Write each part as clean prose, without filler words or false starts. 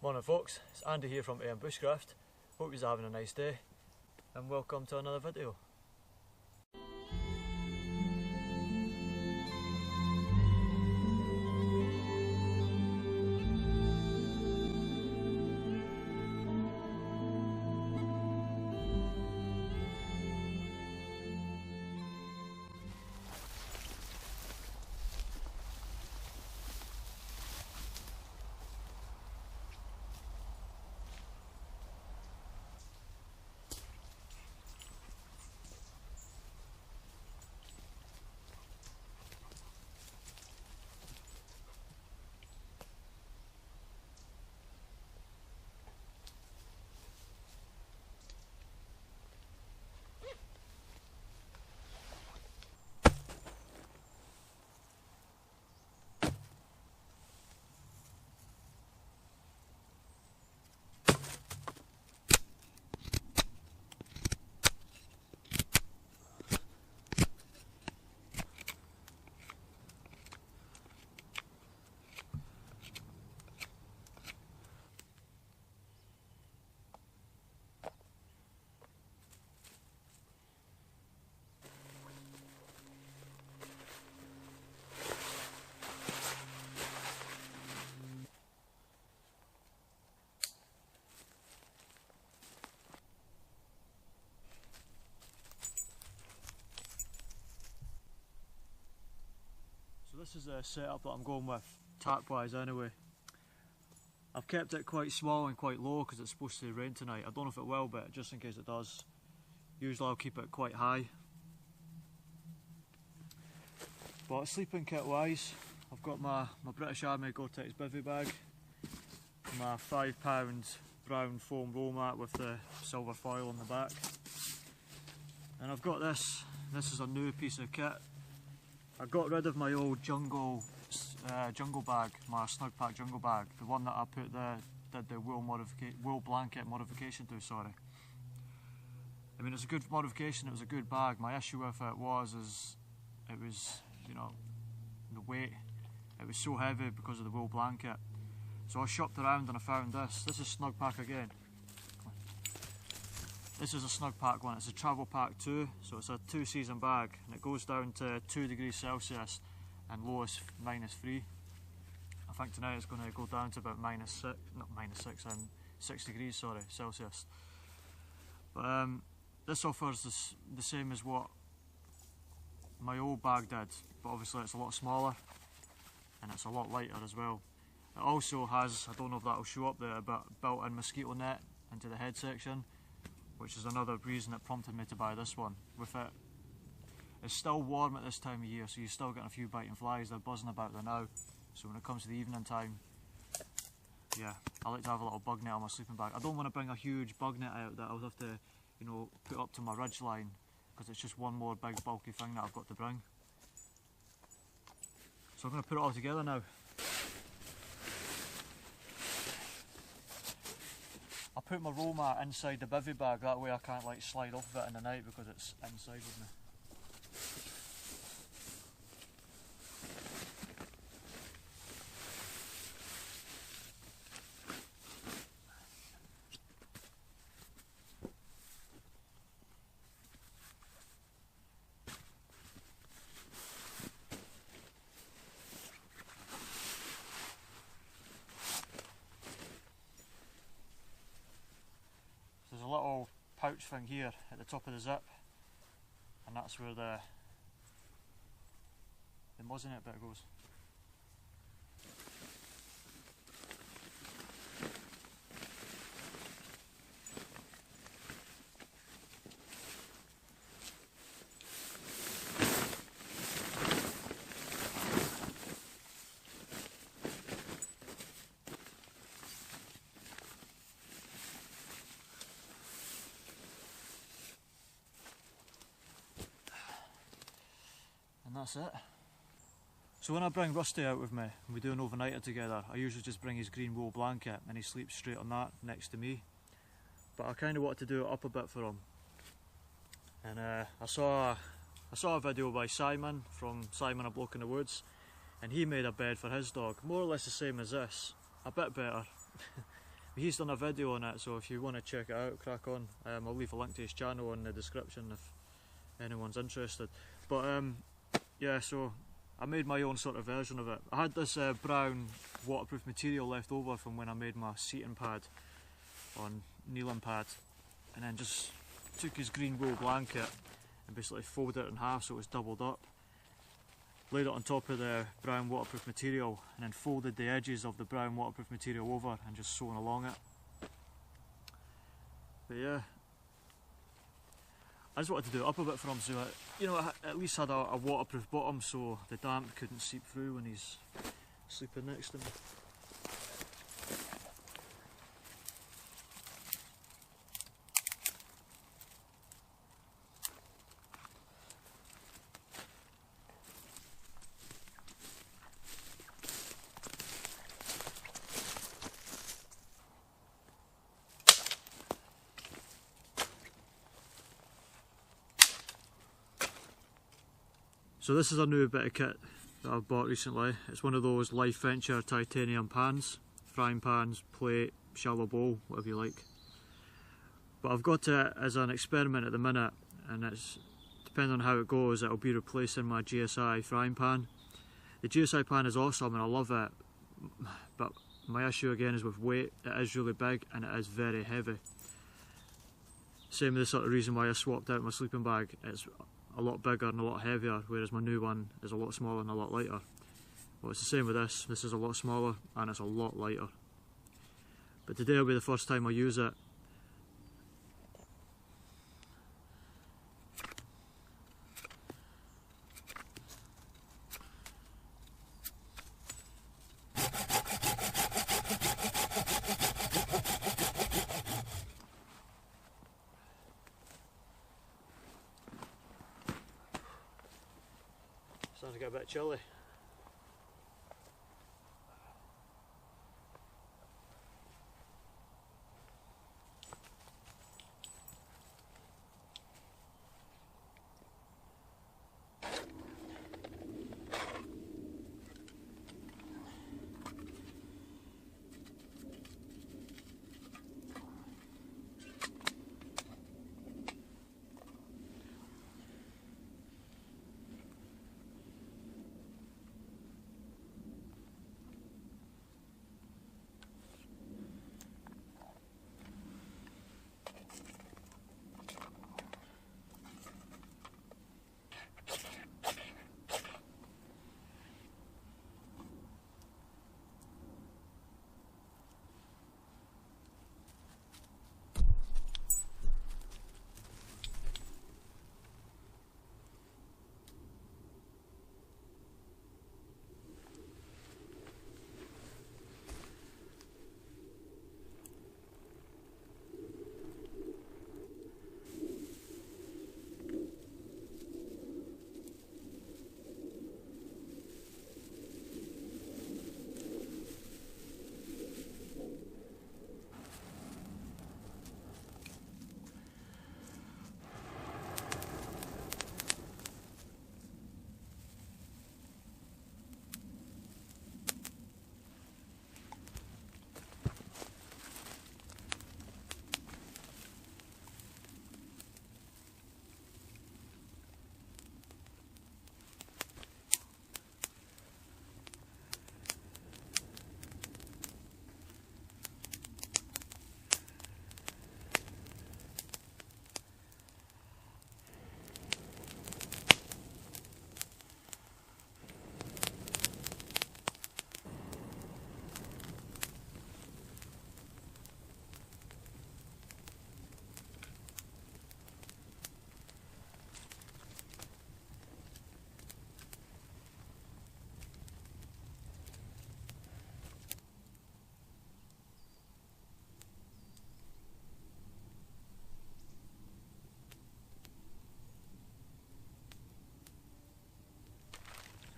Morning folks, it's Andy here from AM Bushcraft. Hope you're having a nice day and welcome to another video. This is a setup that I'm going with, tack wise anyway. I've kept it quite small and quite low because it's supposed to rain tonight. I don't know if it will, but just in case it does, usually I'll keep it quite high. But sleeping kit wise, I've got my British Army Gore-Tex bivvy bag, my £5 brown foam roll mat with the silver foil on the back, and I've got this is a new piece of kit. I got rid of my old jungle bag, my snug pack jungle bag, the one that I did the wool blanket modification to, sorry. I mean, it's a good modification, it was a good bag. My issue with it was you know, the weight. It was so heavy because of the wool blanket. So I shopped around and I found this. This is snug pack again. This is a snug pack one, it's a travel pack 2, so it's a 2-season bag and it goes down to 2 degrees Celsius and lowest -3. I think tonight it's going to go down to about -6 degrees, sorry, Celsius. But this offers the same as what my old bag did, but obviously it's a lot smaller and it's a lot lighter as well. It also has, I don't know if that'll show up there, but built-in mosquito net into the head section, which is another reason that prompted me to buy this one. With it, it's still warm at this time of year, so you're still getting a few biting flies. They're buzzing about there now. So when it comes to the evening time, yeah, I like to have a little bug net on my sleeping bag. I don't want to bring a huge bug net out that I'll have to, you know, put up to my ridge line, because it's just one more big bulky thing that I've got to bring. So I'm going to put it all together now. I put my roll mat inside the bivvy bag, that way I can't like slide off of it in the night because it's inside of me. There's a little pouch thing here at the top of the zip, and that's where the muzzin bit goes. And that's it. So when I bring Rusty out with me and we do an overnighter together, I usually just bring his green wool blanket and he sleeps straight on that next to me. But I kind of wanted to do it up a bit for him. And I saw a video by Simon, from Simon a Bloke in the Woods, and he made a bed for his dog, more or less the same as this, a bit better. He's done a video on it, so if you want to check it out, crack on. I'll leave a link to his channel in the description if anyone's interested. But yeah, so I made my own sort of version of it. I had this brown waterproof material left over from when I made my seating pad on kneeling pad, and then just took his green wool blanket and basically folded it in half so it was doubled up, laid it on top of the brown waterproof material, and then folded the edges of the brown waterproof material over and just sewn along it. But yeah, I just wanted to do it up a bit for him, so you know, at least had a waterproof bottom so the damp couldn't seep through when he's sleeping next to me. So this is a new bit of kit that I've bought recently. It's one of those Life Venture titanium pans, frying pans, plate, shallow bowl, whatever you like. But I've got it as an experiment at the minute, and it's, depending on how it goes, it'll be replacing my GSI frying pan. The GSI pan is awesome and I love it, but my issue again is with weight. It is really big and it is very heavy. Same with the sort of reason why I swapped out my sleeping bag. It's a lot bigger and a lot heavier, whereas my new one is a lot smaller and a lot lighter. Well, it's the same with this. This is a lot smaller and it's a lot lighter. But today will be the first time I use it. Starting to get a bit chilly.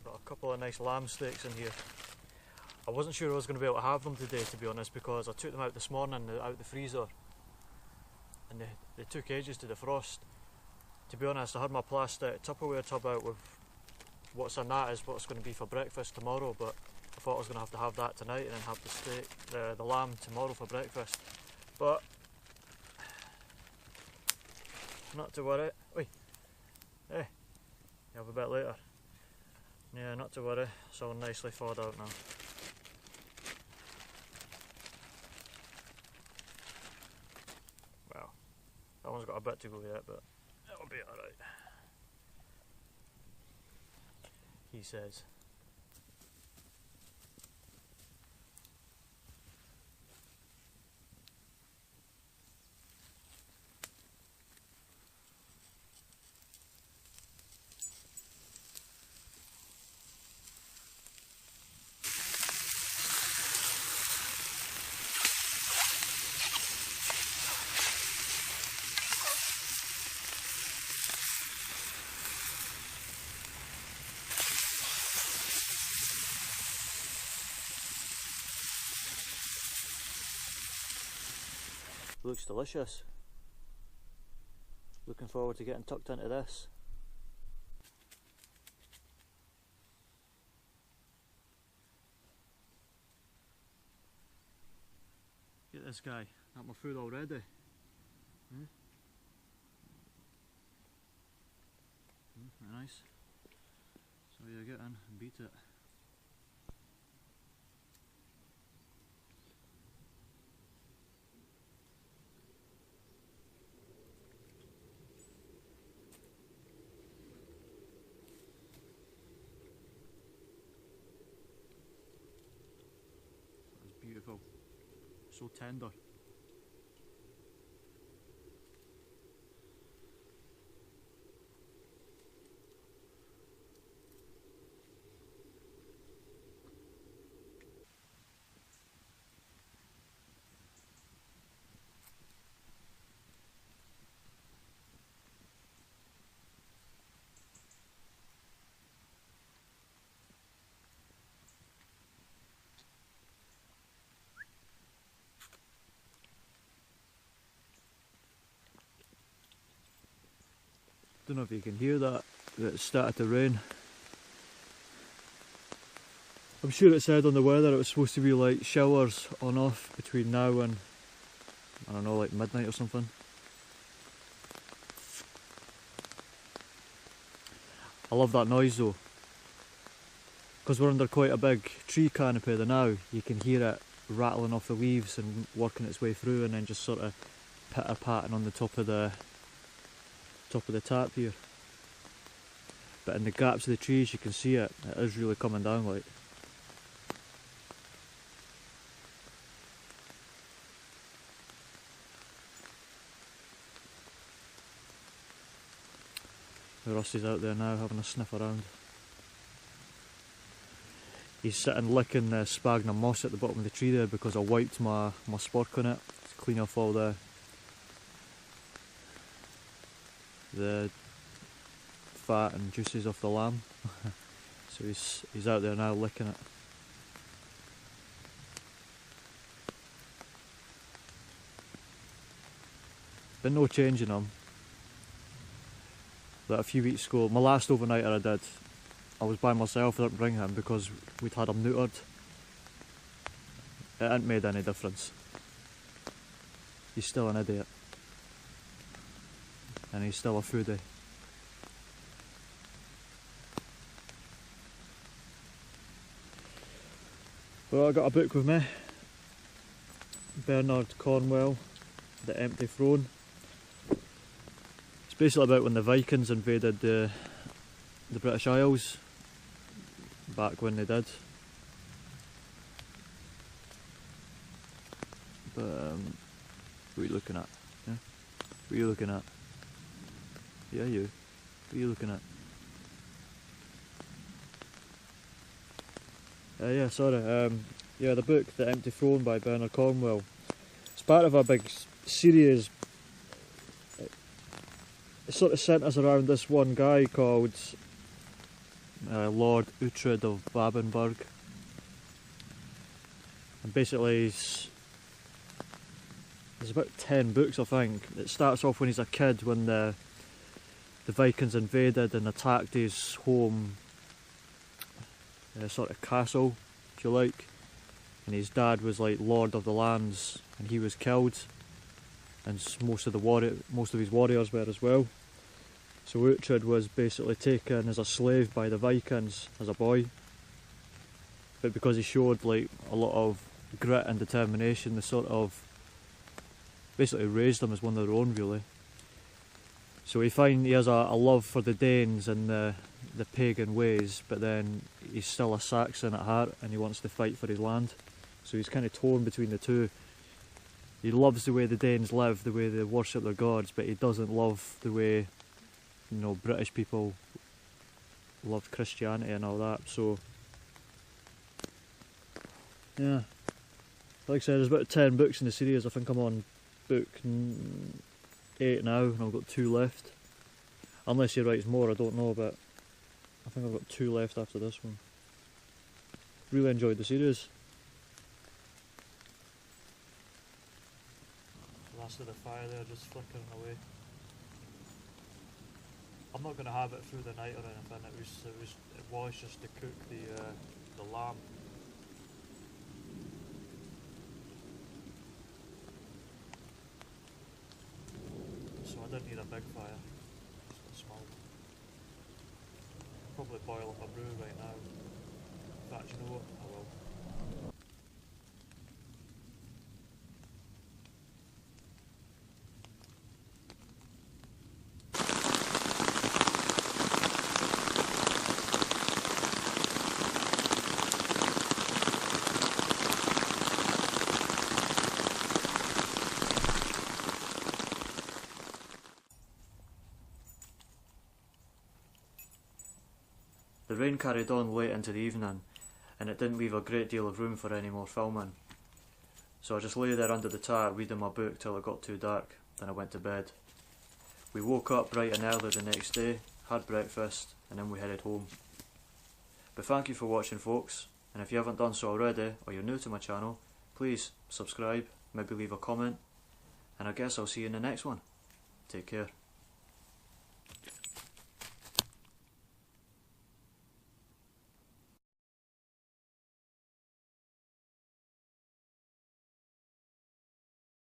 A couple of nice lamb steaks in here. I wasn't sure I was going to be able to have them today, to be honest, because I took them out this morning, out the freezer, and they took ages to defrost. To be honest, I had my plastic Tupperware tub out with what's in that is what's going to be for breakfast tomorrow, but I thought I was going to have that tonight and then have the steak, the lamb tomorrow for breakfast. But not to worry. Oi, hey, you have a bit later. Yeah, not to worry. It's all nicely thawed out now. Well, that one's got a bit to go yet, but it'll be alright. He says. Looks delicious. Looking forward to getting tucked into this. Get this guy, at my food already. Nice. So you get in and beat it. Beautiful, so tender. Don't know if you can hear that, but it started to rain. I'm sure it said on the weather it was supposed to be like showers on off between now and, I don't know, like midnight or something. I love that noise though, because we're under quite a big tree canopy there now. You can hear it rattling off the leaves and working its way through, and then just sort of pitter-patting on the top of the tap here. But in the gaps of the trees you can see it is really coming down like. Rusty's out there now having a sniff around. He's sitting licking the sphagnum moss at the bottom of the tree there because I wiped my spork on it to clean off all the fat and juices off the lamb. So he's out there now licking it. Been no change in him. But a few weeks ago, my last overnighter I did, I was by myself, I didn't bring him because we'd had him neutered. It hadn't made any difference. He's still an idiot. And he's still a foodie. Well, I got a book with me. Bernard Cornwell, The Empty Throne. It's basically about when the Vikings invaded the British Isles, back when they did. But what are you looking at? Yeah? What are you looking at? Yeah, you. What are you looking at? Yeah, sorry. Yeah, the book The Empty Throne by Bernard Cornwell. It's part of a big series. It sort of centres around this one guy called Lord Uhtred of Babenberg. And basically there's about 10 books I think. It starts off when he's a kid, when the Vikings invaded and attacked his home sort of castle, if you like, and his dad was like Lord of the Lands, and he was killed, and most of his warriors were as well. So Uhtred was basically taken as a slave by the Vikings as a boy, but because he showed like a lot of grit and determination, they sort of basically raised him as one of their own, really. So he has a love for the Danes and the pagan ways, but then he's still a Saxon at heart and he wants to fight for his land. So he's kind of torn between the two. He loves the way the Danes live, the way they worship their gods, but he doesn't love the way, you know, British people loved Christianity and all that. So yeah, like I said, there's about 10 books in the series. I think I'm on book 8 now, and I've got 2 left. Unless he writes more, I don't know, but I think I've got 2 left after this one. Really enjoyed the series. The last of the fire there just flickering away. I'm not going to have it through the night or anything. It was just to cook the lamb. So I didn't need a big fire, just a small one. Probably boil up a brew right now. In fact, you know what? I will. The rain carried on late into the evening, and it didn't leave a great deal of room for any more filming. So I just lay there under the tarp reading my book till it got too dark, then I went to bed. We woke up bright and early the next day, had breakfast, and then we headed home. But thank you for watching, folks, and if you haven't done so already, or you're new to my channel, please subscribe, maybe leave a comment, and I guess I'll see you in the next one. Take care.